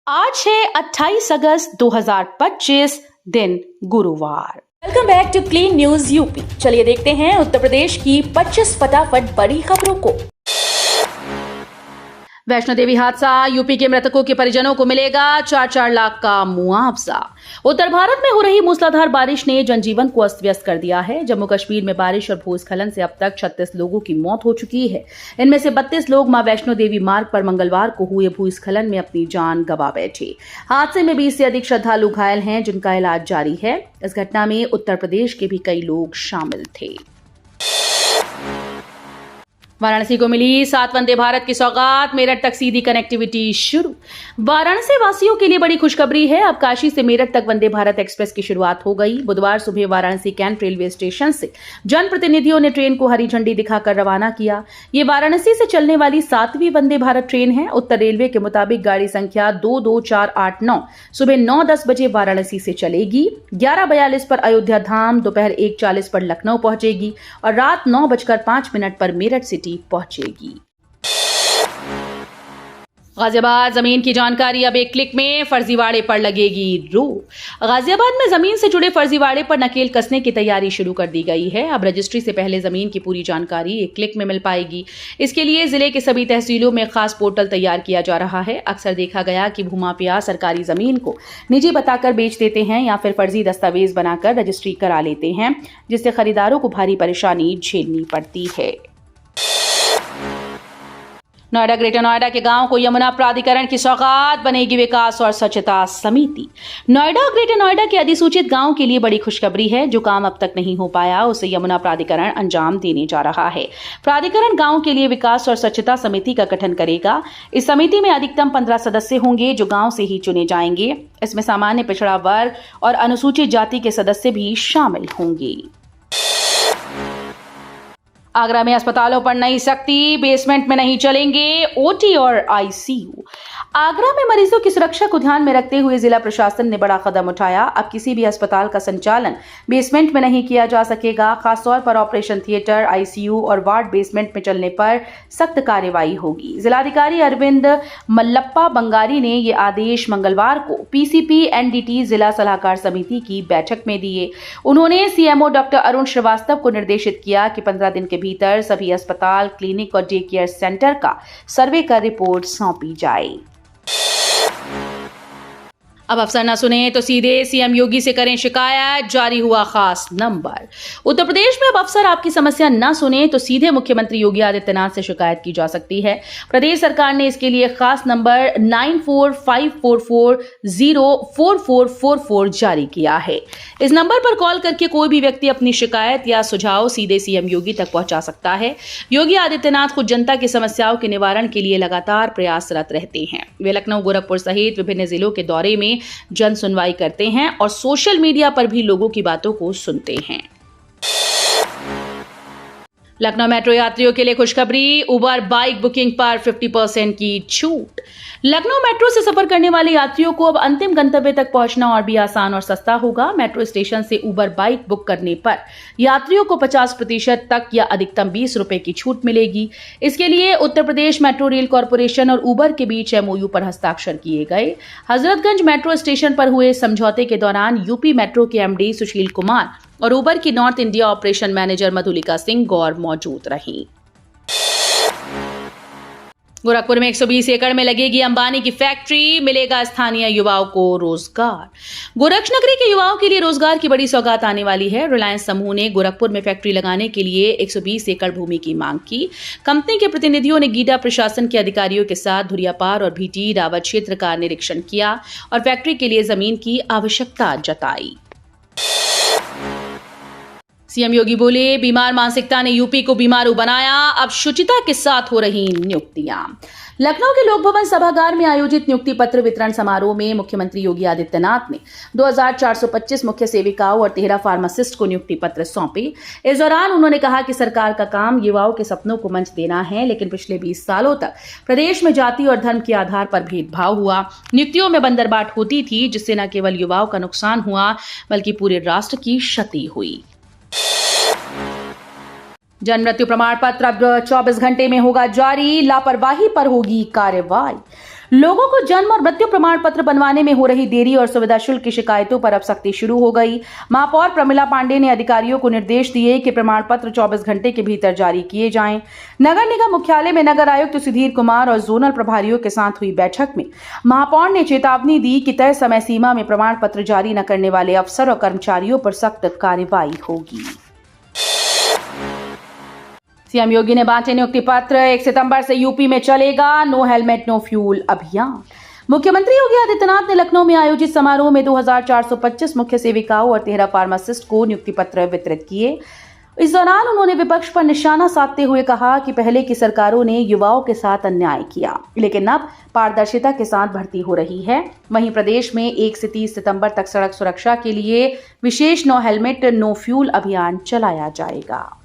आज है 28 अगस्त 2025 दिन गुरुवार। Welcome back to clean news UP. चलिए देखते हैं उत्तर प्रदेश की 25 फटाफट बड़ी खबरों को। वैष्णो देवी हादसा, यूपी के मृतकों के परिजनों को मिलेगा 4-4 लाख का मुआवजा। उत्तर भारत में हो रही मूसलाधार बारिश ने जनजीवन को अस्त व्यस्त कर दिया है। जम्मू कश्मीर में बारिश और भूस्खलन से अब तक 36 लोगों की मौत हो चुकी है। इनमें से 32 लोग मां वैष्णो देवी मार्ग पर मंगलवार को हुए भूस्खलन में अपनी जान गंवा बैठे। हादसे में 20 से अधिक श्रद्धालु घायल हैं, जिनका इलाज जारी है। इस घटना में उत्तर प्रदेश के भी कई लोग शामिल थे। वाराणसी को मिली 7 वंदे भारत की सौगात, मेरठ तक सीधी कनेक्टिविटी शुरू। वाराणसी वासियों के लिए बड़ी खुशखबरी है। अब काशी से मेरठ तक वंदे भारत एक्सप्रेस की शुरुआत हो गई। बुधवार सुबह वाराणसी कैंट रेलवे स्टेशन से जनप्रतिनिधियों ने ट्रेन को हरी झंडी दिखाकर रवाना किया। ये वाराणसी से चलने वाली 7वीं वंदे भारत ट्रेन है। उत्तर रेलवे के मुताबिक गाड़ी संख्या 22489 सुबह 9:10 बजे वाराणसी से चलेगी। 11:42 पर अयोध्या धाम, दोपहर 1:40 पर लखनऊ पहुंचेगी और रात 9:05 पर मेरठ सिटी पहुंचेगी। गाजियाबाद जमीन की जानकारी अब एक क्लिक में, फर्जीवाड़े पर लगेगी रोक। गाजियाबाद में जमीन से जुड़े फर्जीवाड़े पर नकेल कसने की तैयारी शुरू कर दी गई है। अब रजिस्ट्री से पहले जमीन की पूरी जानकारी एक क्लिक में मिल पाएगी। इसके लिए जिले के सभी तहसीलों में खास पोर्टल तैयार किया जा रहा है। अक्सर देखा गया कि भूमाफिया सरकारी जमीन को निजी बताकर बेच देते हैं या फिर फर्जी दस्तावेज बनाकर रजिस्ट्री करा लेते हैं, जिससे खरीदारों को भारी परेशानी झेलनी पड़ती है। नोएडा ग्रेटर नोएडा के गांव को यमुना प्राधिकरण की सौगात, बनेगी विकास और स्वच्छता समिति। नोएडा और ग्रेटर नोएडा के अधिसूचित गांव के लिए बड़ी खुशखबरी है। जो काम अब तक नहीं हो पाया उसे यमुना प्राधिकरण अंजाम देने जा रहा है। प्राधिकरण गांव के लिए विकास और स्वच्छता समिति का गठन करेगा। इस समिति में अधिकतम 15 सदस्य होंगे, जो गांव से ही चुने जाएंगे। इसमें सामान्य पिछड़ा वर्ग और अनुसूचित जाति के सदस्य भी शामिल होंगे। आगरा में अस्पतालों पर नई सख्ती, बेसमेंट में नहीं चलेंगे ओटी और आईसीयू। आगरा में मरीजों की सुरक्षा को ध्यान में रखते हुए जिला प्रशासन ने बड़ा कदम उठाया। अब किसी भी अस्पताल का संचालन बेसमेंट में नहीं किया जा सकेगा। खासतौर पर ऑपरेशन थिएटर, आईसीयू और वार्ड बेसमेंट में चलने पर सख्त कार्रवाई होगी। जिलाधिकारी अरविंद मल्लप्पा बंगारी ने ये आदेश मंगलवार को पीसीपी एनडीटी जिला सलाहकार समिति की बैठक में दिए। उन्होंने सीएमओ डॉक्टर अरुण श्रीवास्तव को निर्देशित किया कि 15 दिन के भीतर सभी अस्पताल, क्लिनिक और डे केयर सेंटर का सर्वे कर रिपोर्ट सौंपी जाए। अब अफसर न सुने तो सीधे सीएम योगी से करें शिकायत, जारी हुआ खास नंबर। उत्तर प्रदेश में अब अफसर आपकी समस्या न सुने तो सीधे मुख्यमंत्री योगी आदित्यनाथ से शिकायत की जा सकती है। प्रदेश सरकार ने इसके लिए खास नंबर 9454404444 जारी किया है। इस नंबर पर कॉल करके कोई भी व्यक्ति अपनी शिकायत या सुझाव सीधे सीएम योगी तक पहुंचा सकता है। योगी आदित्यनाथ खुद जनता की समस्याओं के निवारण के लिए लगातार प्रयासरत रहते हैं। वे लखनऊ, गोरखपुर सहित विभिन्न जिलों के दौरे में जन सुनवाई करते हैं और सोशल मीडिया पर भी लोगों की बातों को सुनते हैं। लखनऊ मेट्रो यात्रियों के लिए खुशखबरी, उबर बाइक बुकिंग पर 50% की छूट। लखनऊ मेट्रो से सफर करने वाले यात्रियों को अब अंतिम गंतव्य तक पहुंचना और भी आसान और सस्ता होगा। मेट्रो स्टेशन से उबर बाइक बुक करने पर यात्रियों को 50% तक या अधिकतम 20 रुपए की छूट मिलेगी। इसके लिए Uttar Pradesh metro rail corporation और उबर के बीच एमओयू पर हस्ताक्षर किए गए। हजरतगंज मेट्रो स्टेशन पर हुए समझौते के दौरान यूपी मेट्रो के एमडी सुशील कुमार और उबर की North India operation manager Madhulika Singh Gaur मौजूद रहीं। गोरखपुर में 120 एकड़ में लगेगी अंबानी की फैक्ट्री, मिलेगा स्थानीय युवाओं को रोजगार। गोरक्षनगरी के युवाओं के लिए रोजगार की बड़ी सौगात आने वाली है। रिलायंस समूह ने गोरखपुर में फैक्ट्री लगाने के लिए 120 एकड़ भूमि की मांग की। कंपनी के प्रतिनिधियों ने गीडा प्रशासन के अधिकारियों के साथ धुरियापार और भीटी रावत क्षेत्र का निरीक्षण किया और फैक्ट्री के लिए जमीन की आवश्यकता जताई। सीएम योगी बोले, बीमार मानसिकता ने यूपी को बीमारू बनाया, अब शुचिता के साथ हो रही नियुक्तियां। लखनऊ के लोक भवन सभागार में आयोजित नियुक्ति पत्र वितरण समारोह में मुख्यमंत्री योगी आदित्यनाथ ने 2425 मुख्य सेविकाओं और 13 फार्मासिस्ट को नियुक्ति पत्र सौंपे। इस दौरान उन्होंने कहा कि सरकार का काम युवाओं के सपनों को मंच देना है, लेकिन पिछले 20 सालों तक प्रदेश में जाति और धर्म के आधार पर भेदभाव हुआ। नियुक्तियों में बंदरबाट होती थी, जिससे न केवल युवाओं का नुकसान हुआ बल्कि पूरे राष्ट्र की क्षति हुई। जन्म मृत्यु प्रमाण पत्र अब 24 घंटे में होगा जारी, लापरवाही पर होगी कार्रवाई। लोगों को जन्म और मृत्यु प्रमाण पत्र बनवाने में हो रही देरी और सुविधा शुल्क की शिकायतों पर अब सख्ती शुरू हो गई। महापौर प्रमिला पांडे ने अधिकारियों को निर्देश दिए कि प्रमाण पत्र 24 घंटे के भीतर जारी किए जाएं। नगर निगम मुख्यालय में नगर आयुक्त सुधीर कुमार और जोनल प्रभारियों के साथ हुई बैठक में महापौर ने चेतावनी दी कि तय समय सीमा में प्रमाण पत्र जारी न करने वाले अफसर और कर्मचारियों पर सख्त कार्रवाई होगी। सीएम योगी ने बांटे नियुक्ति पत्र। 1 सितंबर से यूपी में चलेगा नो हेलमेट नो फ्यूल अभियान। मुख्यमंत्री योगी आदित्यनाथ ने लखनऊ में आयोजित समारोह में 2425 मुख्य सेविकाओं और 13 फार्मासिस्ट को नियुक्ति पत्र वितरित किए। इस दौरान उन्होंने विपक्ष पर निशाना साधते हुए कहा कि पहले की सरकारों ने युवाओं के साथ अन्याय किया, लेकिन अब पारदर्शिता के साथ भर्ती हो रही है। वहीं प्रदेश में 1 से 30 सितंबर तक सड़क सुरक्षा के लिए विशेष नो हेलमेट नो फ्यूल अभियान चलाया जाएगा।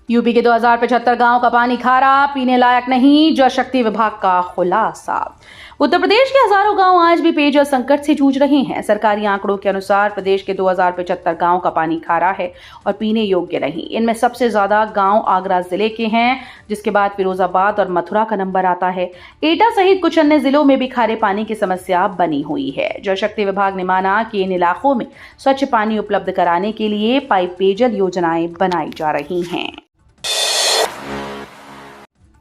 यूपी के 2075 गांव का पानी खारा, पीने लायक नहीं, जल शक्ति विभाग का खुलासा। उत्तर प्रदेश के हजारों गांव आज भी पेयजल संकट से जूझ रहे हैं। सरकारी आंकड़ों के अनुसार प्रदेश के 2075 गांव का पानी खारा है और पीने योग्य नहीं। इनमें सबसे ज्यादा गांव आगरा जिले के हैं, जिसके बाद फिरोजाबाद और मथुरा का नंबर आता है। एटा सहित कुछ अन्य जिलों में भी खारे पानी की समस्या बनी हुई है। जल शक्ति विभाग ने माना कि इन इलाकों में स्वच्छ पानी उपलब्ध कराने के लिए पाइप पेयजल योजनाएं बनाई जा रही हैं।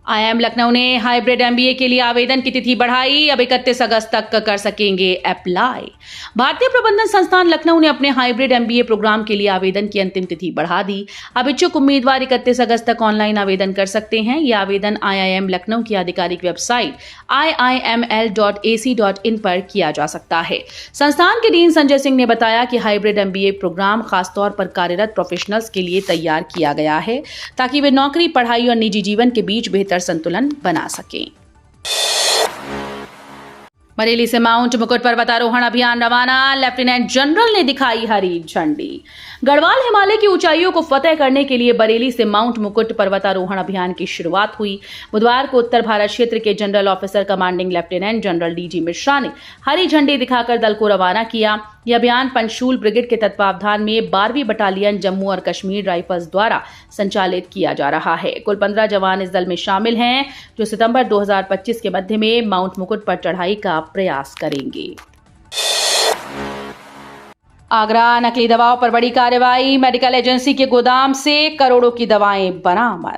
आईआईएम लखनऊ ने हाइब्रिड एमबीए के लिए आवेदन की तिथि बढ़ाई। अब 31 अगस्त तक कर सकेंगे अप्लाई। भारतीय प्रबंधन संस्थान लखनऊ ने अपने हाइब्रिड एमबीए प्रोग्राम के लिए आवेदन की अंतिम तिथि बढ़ा दी। अब इच्छुक उम्मीदवार 31 अगस्त तक ऑनलाइन आवेदन कर सकते हैं। यह आवेदन आईआईएम लखनऊ की आधिकारिक वेबसाइट iiml.ac.in पर किया जा सकता है। संस्थान के डीन संजय सिंह ने बताया कि हाइब्रिड एमबीए प्रोग्राम खासतौर पर कार्यरत प्रोफेशनल्स के लिए तैयार किया गया है, ताकि वे नौकरी, पढ़ाई और निजी जीवन के बीच बेहतर संतुलन बना सकें। बरेली से माउंट मुकुट पर्वतारोहण अभियान रवाना। लेफ्टिनेंट जनरल ने दिखाई हरी झंडी। गढ़वाल हिमालय की ऊंचाइयों को फतेह करने के लिए बरेली से माउंट मुकुट पर्वतारोहण अभियान की शुरुआत हुई। बुधवार को उत्तर भारत क्षेत्र के general officer commanding lieutenant general DG Mishra ने हरी झंडी दिखाकर दल को रवाना किया। यह अभियान पंचशूल ब्रिगेड के तत्वावधान में 12वीं बटालियन जम्मू और कश्मीर राइफल्स द्वारा संचालित किया जा रहा है। कुल 15 जवान इस दल में शामिल हैं, जो सितंबर 2025 के मध्य में माउंट मुकुट पर चढ़ाई का प्रयास करेंगे। आगरा, नकली दवाओं पर बड़ी कार्रवाई। मेडिकल एजेंसी के गोदाम से करोड़ों की दवाएं बरामद।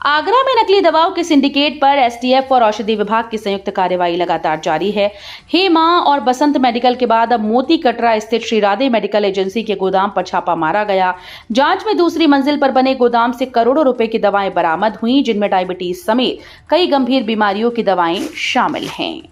आगरा में नकली दवाओं के सिंडिकेट पर एसटीएफ और औषधि विभाग की संयुक्त कार्रवाई लगातार जारी है। हेमा और बसंत मेडिकल के बाद अब मोती कटरा स्थित श्री राधे मेडिकल एजेंसी के गोदाम पर छापा मारा गया। जांच में दूसरी मंजिल पर बने गोदाम से करोड़ों रुपए की दवाएं बरामद हुई, जिनमें डायबिटीज समेत कई गंभीर बीमारियों की दवाएं शामिल हैं।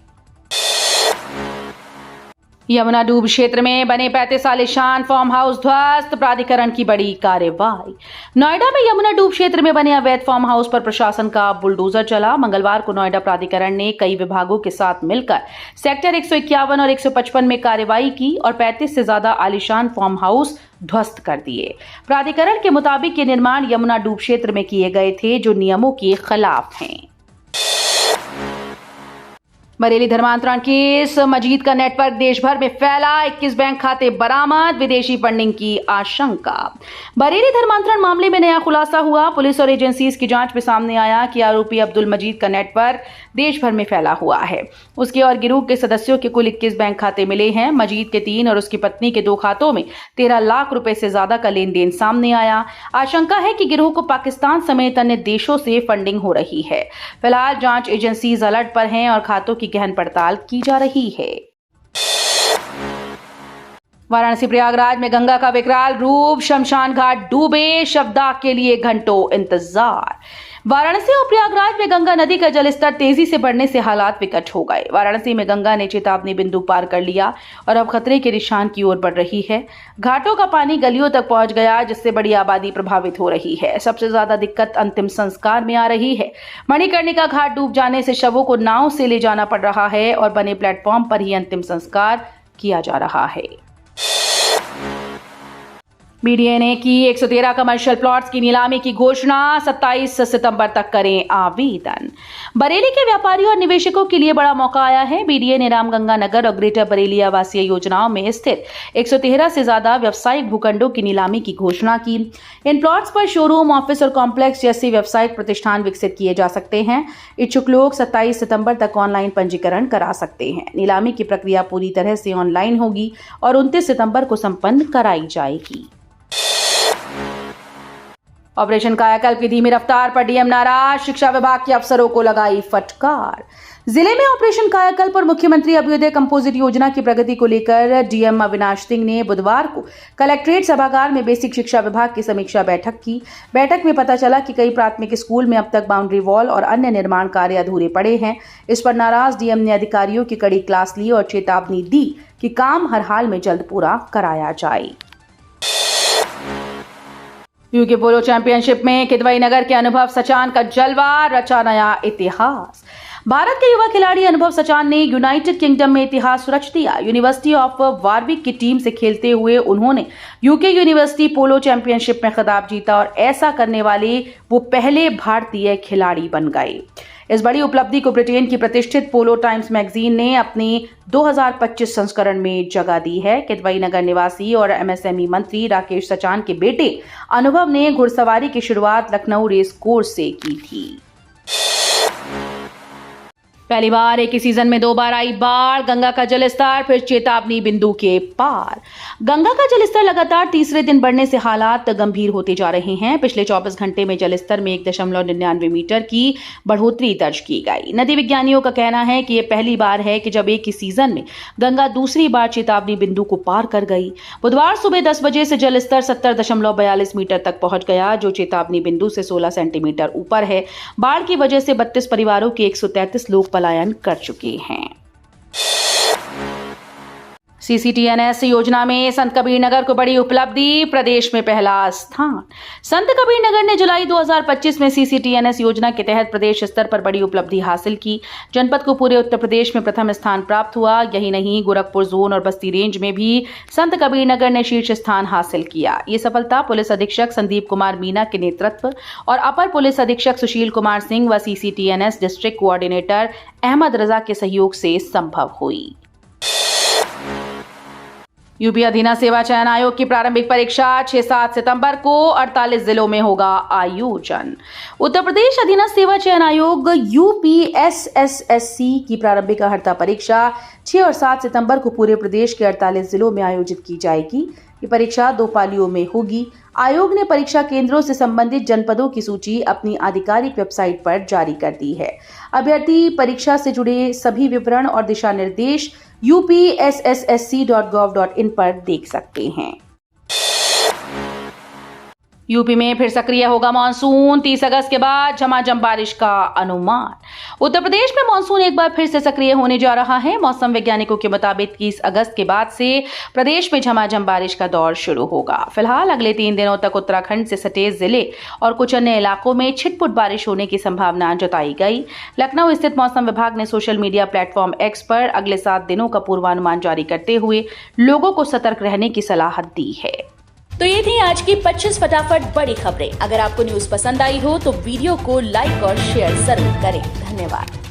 यमुना डूब क्षेत्र में बने 35 आलीशान फार्म हाउस ध्वस्त, प्राधिकरण की बड़ी कार्रवाई। नोएडा में यमुना डूब क्षेत्र में बने अवैध फार्म हाउस पर प्रशासन का बुलडोजर चला। मंगलवार को नोएडा प्राधिकरण ने कई विभागों के साथ मिलकर सेक्टर 151 और 155 में कार्रवाई की और 35 से ज्यादा आलीशान फार्म हाउस ध्वस्त कर दिए। प्राधिकरण के मुताबिक ये निर्माण यमुना डूब क्षेत्र में किए गए थे, जो नियमों के खिलाफ हैं। बरेली धर्मांतरण केस। मजीद का नेटवर्क देश भर में फैला, 21 बैंक खाते बरामद, विदेशी फंडिंग की आशंका। बरेली धर्मांतरण मामले में नया खुलासा हुआ। पुलिस और एजेंसीज की जांच में सामने आया कि आरोपी अब्दुल मजीद का नेटवर्क देश भर में फैला हुआ है। उसके और गिरोह के सदस्यों के कुल 21 बैंक खाते मिले हैं। मजीद के 3 और उसकी पत्नी के 2 खातों में 13 लाख रुपए से ज्यादा का लेन देन सामने आया। आशंका है कि गिरोह को पाकिस्तान समेत अन्य देशों से फंडिंग हो रही है। फिलहाल जांच एजेंसीज अलर्ट पर हैं और खातों की गहन पड़ताल की जा रही है। वाराणसी प्रयागराज में गंगा का विकराल रूप, शमशान घाट डूबे, शवदाह के लिए घंटों इंतजार। वाराणसी और प्रयागराज में गंगा नदी का जलस्तर तेजी से बढ़ने से हालात विकट हो गए। वाराणसी में गंगा ने चेतावनी बिंदु पार कर लिया और अब खतरे के निशान की ओर बढ़ रही है। घाटों का पानी गलियों तक पहुंच गया, जिससे बड़ी आबादी प्रभावित हो रही है। सबसे ज्यादा दिक्कत अंतिम संस्कार में आ रही है। मणिकर्णिका घाट डूब जाने से शवों को नाव से ले जाना पड़ रहा है और बने प्लेटफॉर्म पर ही अंतिम संस्कार किया जा रहा है। बीडीए ने की 113 कमर्शियल प्लॉट्स की नीलामी की घोषणा, 27 सितंबर तक करें आवेदन। बरेली के व्यापारियों और निवेशकों के लिए बड़ा मौका आया है। बीडीए ने रामगंगा नगर और ग्रेटर बरेली आवासीय योजनाओं में स्थित 113 से ज्यादा व्यावसायिक भूखंडों की नीलामी की घोषणा की। इन प्लॉट्स पर शोरूम, ऑफिस और कॉम्प्लेक्स जैसे व्यावसायिक प्रतिष्ठान विकसित किए जा सकते हैं। इच्छुक लोग 27 सितंबर तक ऑनलाइन पंजीकरण करा सकते हैं। नीलामी की प्रक्रिया पूरी तरह से ऑनलाइन होगी और 29 सितंबर को संपन्न कराई जाएगी। ऑपरेशन कायाकल्प की धीमी रफ्तार पर डीएम नाराज, शिक्षा विभाग के अफसरों को लगाई फटकार। जिले में ऑपरेशन कायाकल्प और मुख्यमंत्री अभ्युदय कंपोजिट योजना की प्रगति को लेकर डीएम अविनाश सिंह ने बुधवार को कलेक्ट्रेट सभागार में बेसिक शिक्षा विभाग की समीक्षा बैठक की। बैठक में पता चला कि कई प्राथमिक स्कूल में अब तक बाउंड्री वॉल और अन्य निर्माण कार्य अधूरे पड़े हैं। इस पर नाराज डीएम ने अधिकारियों की कड़ी क्लास ली और चेतावनी दी कि काम हर हाल में जल्द पूरा कराया जाए। यूके पोलो चैंपियनशिप में किदवई नगर के अनुभव सचान का जलवा, रचा नया इतिहास। भारत के युवा खिलाड़ी अनुभव सचान ने यूनाइटेड किंगडम में इतिहास रच दिया। यूनिवर्सिटी ऑफ वारविक की टीम से खेलते हुए उन्होंने यूके यूनिवर्सिटी पोलो चैंपियनशिप में खिताब जीता और ऐसा करने वाले वो पहले भारतीय खिलाड़ी बन गए। इस बड़ी उपलब्धि को ब्रिटेन की प्रतिष्ठित पोलो टाइम्स मैगजीन ने अपने 2025 संस्करण में जगह दी है। किदवई नगर निवासी और एमएसएमई मंत्री राकेश सचान के बेटे अनुभव ने घुड़सवारी की शुरुआत लखनऊ रेस कोर्स से की थी। पहली बार एक ही सीजन में 2 बार आई बाढ़, गंगा का जलस्तर फिर चेतावनी बिंदु के पार। गंगा का जलस्तर लगातार तीसरे दिन बढ़ने से हालात गंभीर होते जा रहे हैं। पिछले 24 घंटे में जलस्तर में 1.99 मीटर की बढ़ोतरी दर्ज की गई। नदी विज्ञानियों का कहना है कि यह पहली बार है कि जब एक ही सीजन में गंगा दूसरी बार चेतावनी बिंदु को पार कर गई। बुधवार सुबह 10 बजे से जलस्तर 70.42 मीटर तक पहुंच गया, जो चेतावनी बिंदु से 16 सेंटीमीटर ऊपर है। बाढ़ की वजह से 32 परिवारों के 133 लोग पलायन कर चुके हैं। सीसीटीएनएस योजना में संत कबीर नगर को बड़ी उपलब्धि, प्रदेश में पहला स्थान। संत कबीर नगर ने जुलाई 2025 में सीसीटीएनएस योजना के तहत प्रदेश स्तर पर बड़ी उपलब्धि हासिल की। जनपद को पूरे उत्तर प्रदेश में प्रथम स्थान प्राप्त हुआ। यही नहीं, गोरखपुर जोन और बस्ती रेंज में भी संत कबीर नगर ने शीर्ष स्थान हासिल किया। ये सफलता पुलिस अधीक्षक संदीप कुमार मीना के नेतृत्व और अपर पुलिस अधीक्षक सुशील कुमार सिंह व सीसीटीएनएस डिस्ट्रिक्ट कोऑर्डिनेटर अहमद रजा के सहयोग से संभव हुई। यूपी अधीनस्थ सेवा चयन आयोग की प्रारंभिक परीक्षा 6-7 सितंबर को 48 जिलों में होगा आयोजन। उत्तर प्रदेश अधीनस्थ सेवा चयन आयोग यूपीएसएसएससी की प्रारंभिक अर्हता परीक्षा 6 और 7 सितंबर को पूरे प्रदेश के 48 जिलों में आयोजित की जाएगी। ये परीक्षा 2 पालियों में होगी। आयोग ने परीक्षा केंद्रों से संबंधित जनपदों की सूची अपनी आधिकारिक वेबसाइट पर जारी कर दी है। अभ्यर्थी परीक्षा से जुड़े सभी विवरण और दिशा निर्देश upssc.gov.in पर देख सकते हैं। यूपी में फिर सक्रिय होगा मानसून, 30 अगस्त के बाद झमाझम बारिश का अनुमान। उत्तर प्रदेश में मानसून एक बार फिर से सक्रिय होने जा रहा है। मौसम वैज्ञानिकों के मुताबिक 30 अगस्त के बाद से प्रदेश में झमाझम बारिश का दौर शुरू होगा। फिलहाल अगले 3 दिनों तक उत्तराखंड से सटे जिले और कुछ अन्य इलाकों में छिटपुट बारिश होने की संभावना जताई गई। लखनऊ स्थित मौसम विभाग ने सोशल मीडिया प्लेटफॉर्म एक्स पर अगले 7 दिनों का पूर्वानुमान जारी करते हुए लोगों को सतर्क रहने की सलाह दी है। तो ये थी आज की 25 फटाफट बड़ी खबरें। अगर आपको न्यूज पसंद आई हो तो वीडियो को लाइक और शेयर जरूर करें। धन्यवाद।